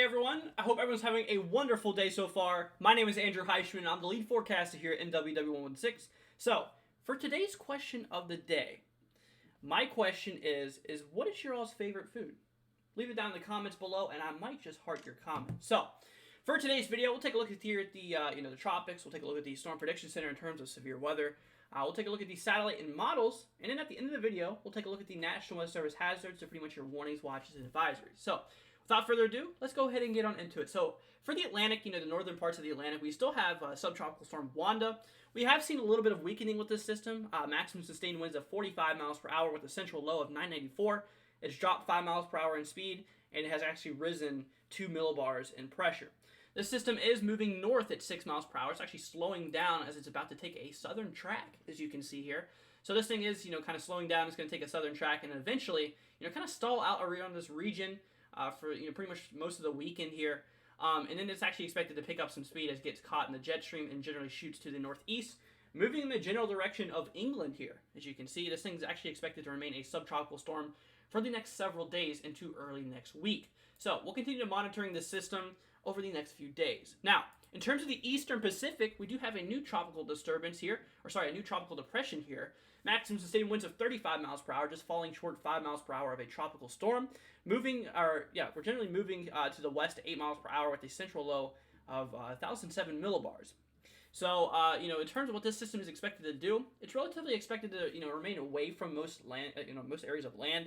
everyone. I hope everyone's having a wonderful day so far. My name is Andrew Heishman, and I'm the lead forecaster here at NWW116. So, for today's question of the day, my question is what is your all's favorite food? Leave it down in the comments below, and I might just heart your comment. So, for today's video, we'll take a look at here at the the tropics. We'll take a look at the Storm Prediction Center in terms of severe weather. We'll take a look at the satellite and models, and then at the end of the video, we'll take a look at the National Weather Service hazards, so pretty much your warnings, watches, and advisories. So, without further ado, let's go ahead and get on into it. So, for the Atlantic, the northern parts of the Atlantic, we still have subtropical storm Wanda. We have seen a little bit of weakening with this system. Maximum sustained winds of 45 miles per hour with a central low of 994. It's dropped 5 miles per hour in speed, and it has actually risen 2 millibars in pressure. This system is moving north at 6 miles per hour. It's actually slowing down as it's about to take a southern track, as you can see here. So this thing is, kind of slowing down. It's going to take a southern track and eventually, kind of stall out around this region for, pretty much most of the weekend here. And then it's actually expected to pick up some speed as it gets caught in the jet stream and generally shoots to the northeast, moving in the general direction of England here. As you can see, this thing's actually expected to remain a subtropical storm for the next several days into early next week. So we'll continue monitoring this system over the next few days. Now, in terms of the eastern Pacific, we do have a new tropical disturbance here, a new tropical depression here. Maximum sustained winds of 35 miles per hour, just falling short 5 miles per hour of a tropical storm. We're generally moving to the west at 8 miles per hour with a central low of 1,007 millibars. So, in terms of what this system is expected to do, it's relatively expected to, remain away from most land, most areas of land.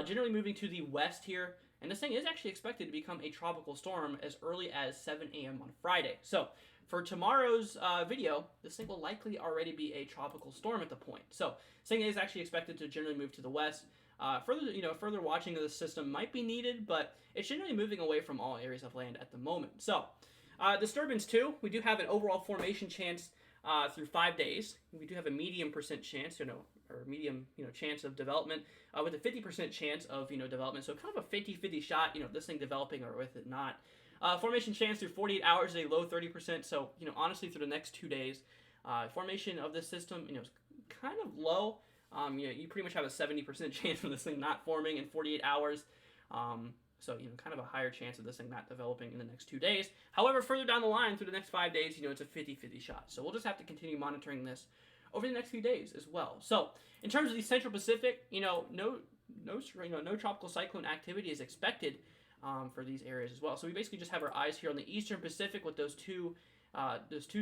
Generally moving to the west here, and this thing is actually expected to become a tropical storm as early as 7 a.m. on Friday. So, for tomorrow's video, this thing will likely already be a tropical storm at the point. So, this thing is actually expected to generally move to the west. Further watching of the system might be needed, but it's generally moving away from all areas of land at the moment. So, disturbance 2, we do have an overall formation chance through 5 days. We do have a medium percent chance, or medium, chance of development, with a 50% chance of, development. So kind of a 50-50 shot, this thing developing or with it not. Formation chance through 48 hours is a low 30%. So, honestly, through the next 2 days, formation of this system, is kind of low. You pretty much have a 70% chance of this thing not forming in 48 hours. So, kind of a higher chance of this thing not developing in the next 2 days. However, further down the line, through the next 5 days, it's a 50-50 shot. So we'll just have to continue monitoring this over the next few days as well. So, in terms of the Central Pacific, no tropical cyclone activity is expected for these areas as well. So we basically just have our eyes here on the Eastern Pacific with those two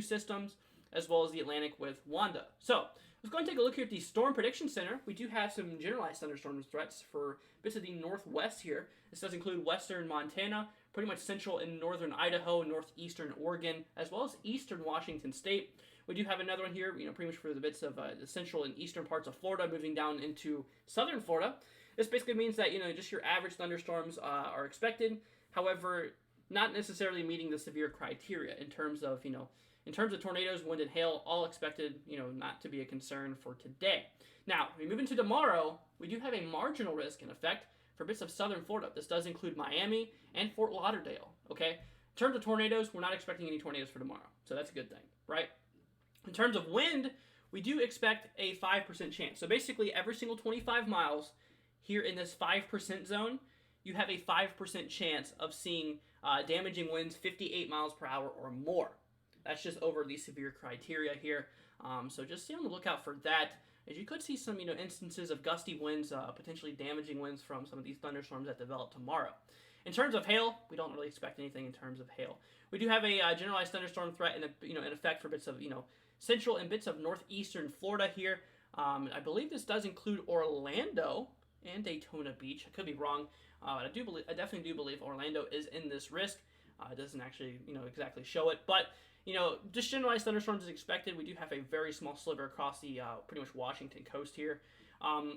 systems, as well as the Atlantic with Wanda. So, let's go and take a look here at the Storm Prediction Center. We do have some generalized thunderstorm threats for bits of the northwest here. This does include western Montana, pretty much central and northern Idaho, northeastern Oregon, as well as eastern Washington State. We do have another one here, pretty much for the bits of the central and eastern parts of Florida, moving down into southern Florida. This basically means that, just your average thunderstorms are expected. However, not necessarily meeting the severe criteria in terms of, tornadoes, wind, and hail, all expected, not to be a concern for today. Now, we move into tomorrow, we do have a marginal risk in effect for bits of southern Florida. This does include Miami and Fort Lauderdale, okay? In terms of tornadoes, we're not expecting any tornadoes for tomorrow, so that's a good thing, right? In terms of wind, we do expect a 5% chance. So basically, every single 25 miles here in this 5% zone, you have a 5% chance of seeing damaging winds 58 miles per hour or more. That's just over the severe criteria here. So just stay on the lookout for that, as you could see some, instances of gusty winds, potentially damaging winds from some of these thunderstorms that develop tomorrow. In terms of hail, we don't really expect anything in terms of hail. We do have a generalized thunderstorm threat in effect for bits of, central and bits of northeastern Florida here. I believe this does include Orlando and Daytona Beach. I could be wrong. I definitely do believe Orlando is in this risk. It doesn't actually, exactly show it, but just generalized thunderstorms is expected. We do have a very small sliver across the pretty much Washington coast here.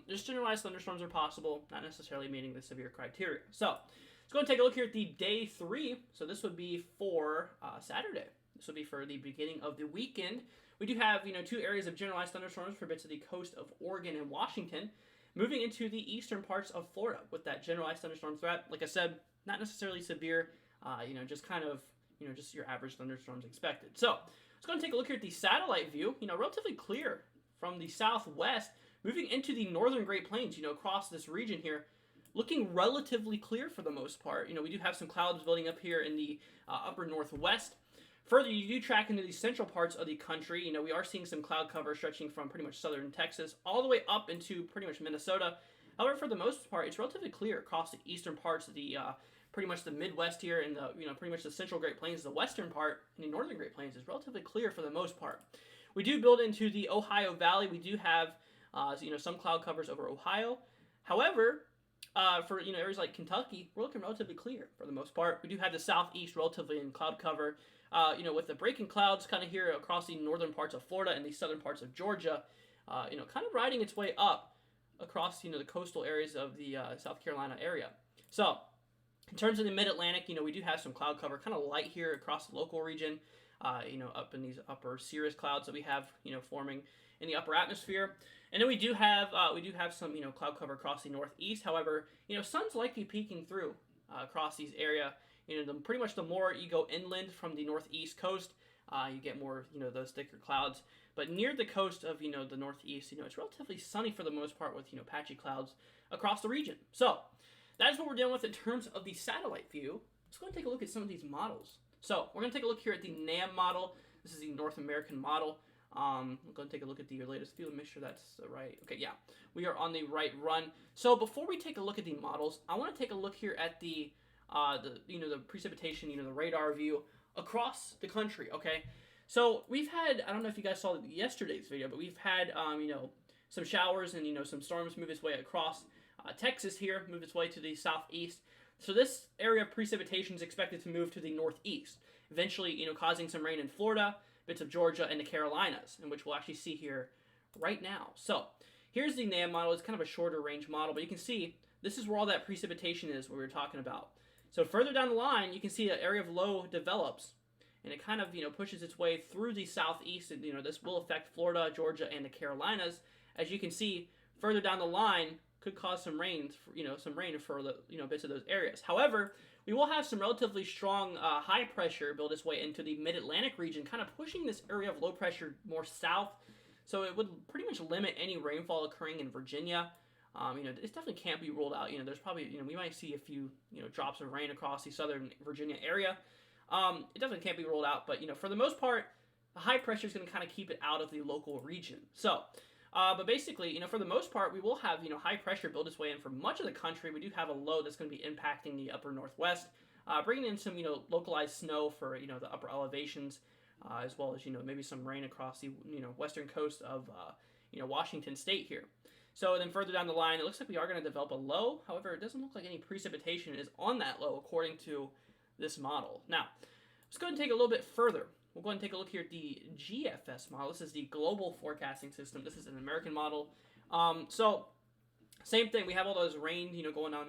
Just generalized thunderstorms are possible, not necessarily meeting the severe criteria. So let's go and take a look here at the day 3. So this would be for Saturday. This would be for the beginning of the weekend. We do have, 2 areas of generalized thunderstorms for bits of the coast of Oregon and Washington, moving into the eastern parts of Florida with that generalized thunderstorm threat. Like I said, not necessarily severe, just kind of, just your average thunderstorms expected. So let's go and take a look here at the satellite view. Relatively clear from the southwest, moving into the northern Great Plains, across this region here. looking relatively clear for the most part. We do have some clouds building up here in the upper northwest. Further, you do track into the central parts of the country. We are seeing some cloud cover stretching from pretty much southern Texas all the way up into pretty much Minnesota. However, for the most part, it's relatively clear across the eastern parts of the pretty much the Midwest here, and the pretty much the central Great Plains, the western part, and the northern Great Plains is relatively clear for the most part. We do build into the Ohio Valley. We do have some cloud covers over Ohio. However, for areas like Kentucky, we're looking relatively clear for the most part. We do have the southeast relatively in cloud cover. With the breaking clouds kind of here across the northern parts of Florida and the southern parts of Georgia, kind of riding its way up across the coastal areas of the South Carolina area. So, in terms of the Mid-Atlantic, we do have some cloud cover, kind of light here across the local region, up in these upper cirrus clouds that we have, forming in the upper atmosphere. And then we do have some, cloud cover across the northeast. However, sun's likely peeking through across these area. Pretty much the more you go inland from the northeast coast, you get more, those thicker clouds. But near the coast of, the northeast, it's relatively sunny for the most part with, patchy clouds across the region. So that's what we're dealing with in terms of the satellite view. Let's go and take a look at some of these models. So we're going to take a look here at the NAM model. This is the North American model. I'm going to take a look at the latest view and make sure that's the right. Okay, yeah, we are on the right run. So before we take a look at the models, I want to take a look here at the precipitation, the radar view across the country. Okay, so we've had, I don't know if you guys saw yesterday's video, but we've had some showers and some storms move its way across Texas here, move its way to the southeast. So this area of precipitation is expected to move to the northeast, eventually causing some rain in Florida, bits of Georgia, and the Carolinas, in which we'll actually see here right now. So here's the NAM model. It's kind of a shorter range model, but you can see this is where all that precipitation is, what we were talking about. So further down the line, you can see an area of low develops, and it kind of pushes its way through the southeast, and this will affect Florida, Georgia, and the Carolinas. As you can see, further down the line could cause some rain, for the bits of those areas. However, we will have some relatively strong high pressure build its way into the Mid-Atlantic region, kind of pushing this area of low pressure more south. So it would pretty much limit any rainfall occurring in Virginia. It definitely can't be ruled out. There's probably, we might see a few, drops of rain across the southern Virginia area. It definitely can't be ruled out, but, for the most part, the high pressure is going to kind of keep it out of the local region. So, but basically, for the most part, we will have, high pressure build its way in for much of the country. We do have a low that's going to be impacting the upper northwest, bringing in some, localized snow for, the upper elevations, as well as, maybe some rain across the, western coast of, Washington state here. So then further down the line, it looks like we are going to develop a low. However, it doesn't look like any precipitation is on that low according to this model. Now, let's go ahead and take a little bit further. We'll go ahead and take a look here at the GFS model. This is the Global Forecasting System. This is an American model. So, same thing. We have all those rain, going on,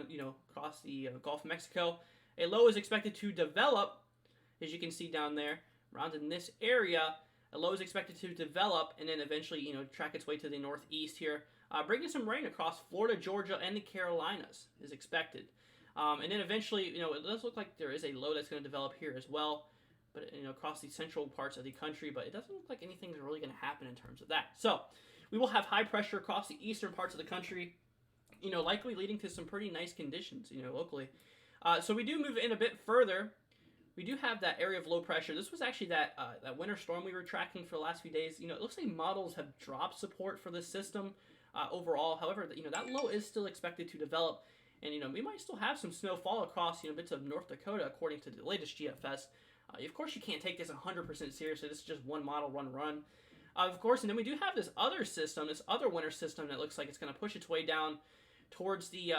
across the Gulf of Mexico. A low is expected to develop, as you can see down there, around in this area. A low is expected to develop and then eventually, track its way to the northeast here. Bringing some rain across Florida, Georgia, and the Carolinas is expected. And then eventually, it does look like there is a low that's going to develop here as well, but, across the central parts of the country, but it doesn't look like anything's really going to happen in terms of that. So, we will have high pressure across the eastern parts of the country, likely leading to some pretty nice conditions, locally. So we do move in a bit further. We do have that area of low pressure. This was actually that winter storm we were tracking for the last few days. It looks like models have dropped support for this system overall. However, that low is still expected to develop, and we might still have some snowfall across bits of North Dakota according to the latest GFS. Of course, you can't take this 100% seriously. This is just one model, run. Of course, and then we do have this other system, this other winter system that looks like it's going to push its way down towards the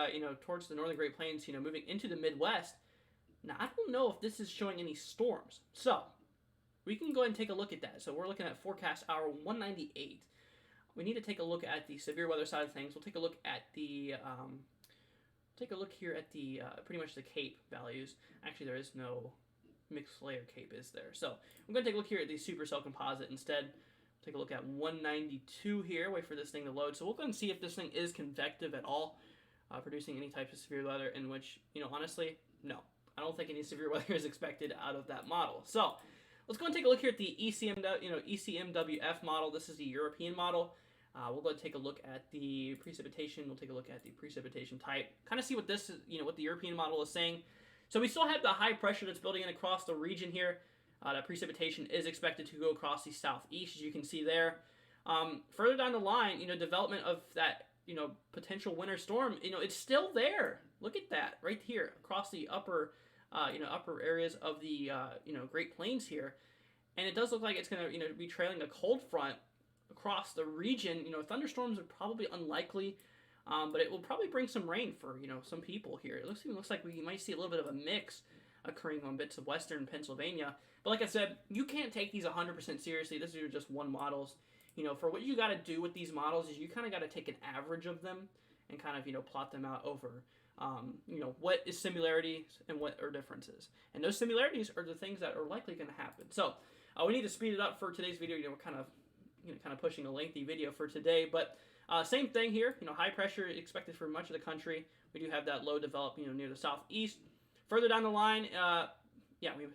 towards the northern Great Plains, moving into the Midwest. Now, I don't know if this is showing any storms, so we can go ahead and take a look at that. So we're looking at forecast hour 198. We need to take a look at the severe weather side of things. We'll take a look at the here at the pretty much the CAPE values. Actually, there is no mixed layer CAPE, is there? So I'm going to take a look here at the supercell composite instead. Take a look at 192 here. Wait for this thing to load. So we'll go and see if this thing is convective at all, producing any type of severe weather. In which, honestly, no, I don't think any severe weather is expected out of that model. So let's go and take a look here at the ECMWF model. This is the European model. We'll go take a look at the precipitation. We'll take a look at the precipitation type. Kind of see what this is, what the European model is saying. So we still have the high pressure that's building in across the region here. That precipitation is expected to go across the southeast, as you can see there. Further down the line, development of that, potential winter storm, it's still there. Look at that right here across the upper areas of the, Great Plains here. And it does look like it's going to, be trailing a cold front across the region. Thunderstorms are probably unlikely, but it will probably bring some rain for, some people here. It looks like we might see a little bit of a mix occurring on bits of western Pennsylvania. But like I said, you can't take these 100% seriously. These are just one models. For what you got to do with these models is you kind of got to take an average of them and kind of, plot them out over, what is similarities and what are differences. And those similarities are the things that are likely going to happen. So we need to speed it up for today's video. We're kind of pushing a lengthy video for today, but same thing here. High pressure expected for much of the country. We do have that low develop, near the southeast. Further down the line,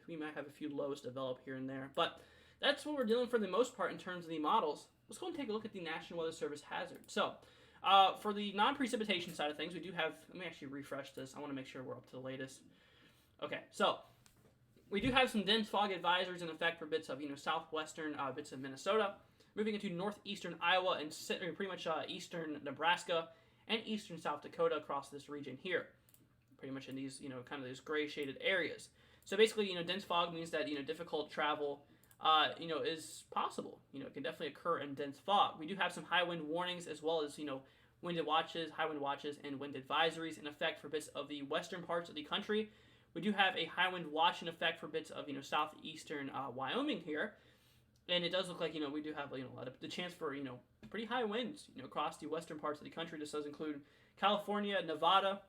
we might have a few lows develop here and there, but that's what we're dealing for the most part in terms of the models. Let's go and take a look at the National Weather Service hazard. So, for the non-precipitation side of things, we do have, let me actually refresh this. I want to make sure we're up to the latest. Okay, so we do have some dense fog advisories in effect for bits of, southwestern bits of Minnesota, moving into northeastern Iowa and pretty much eastern Nebraska and eastern South Dakota across this region here. Pretty much in these, kind of these gray shaded areas. So basically, dense fog means that, difficult travel is possible. It can definitely occur in dense fog. We do have some high wind warnings as well as, winded watches, high wind watches, and wind advisories in effect for bits of the western parts of the country. We do have a high wind watch in effect for bits of, southeastern Wyoming here. And it does look like, we do have, a lot of the chance for, pretty high winds, across the western parts of the country. This does include California, Nevada,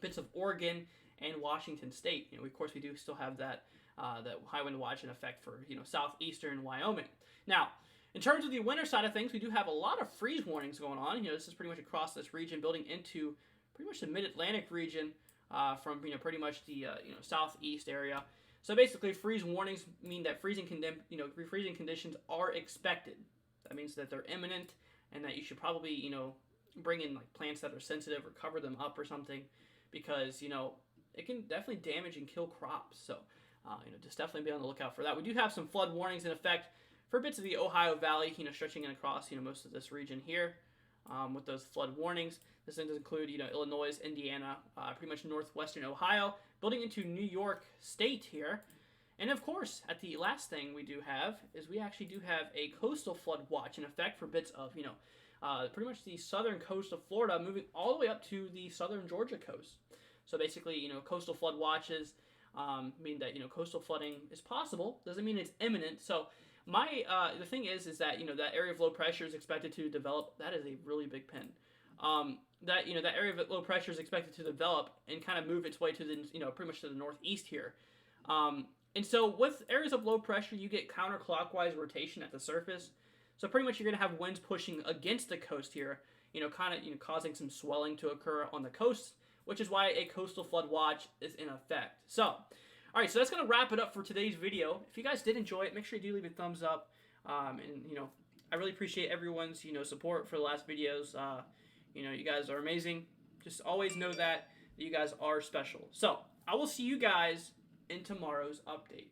bits of Oregon, and Washington State. Of course, we do still have that high wind watch in effect for, southeastern Wyoming. Now, in terms of the winter side of things, we do have a lot of freeze warnings going on. This is pretty much across this region, building into pretty much the mid-Atlantic region from, pretty much the, southeast area. So basically, freeze warnings mean that freezing conditions are expected. That means that they're imminent and that you should probably, bring in like plants that are sensitive or cover them up or something because, it can definitely damage and kill crops. So, just definitely be on the lookout for that. We do have some flood warnings in effect for bits of the Ohio Valley, stretching across, most of this region here with those flood warnings. This does include, Illinois, Indiana, pretty much northwestern Ohio, building into New York State here. And of course, at the last thing we do have is we actually do have a coastal flood watch in effect for bits of, pretty much the southern coast of Florida, moving all the way up to the southern Georgia coast. So basically, coastal flood watches mean that, coastal flooding is possible. Doesn't mean it's imminent. So the thing is that, that area of low pressure is expected to develop. That is a really big pin. That area of low pressure is expected to develop and kind of move its way to the, pretty much to the northeast here. And so with areas of low pressure, you get counterclockwise rotation at the surface. So pretty much you're going to have winds pushing against the coast here, causing some swelling to occur on the coast, which is why a coastal flood watch is in effect. So, all right, so that's going to wrap it up for today's video. If you guys did enjoy it, make sure you do leave a thumbs up. And, I really appreciate everyone's, support for the last videos. You guys are amazing. Just always know that you guys are special. So, I will see you guys in tomorrow's update.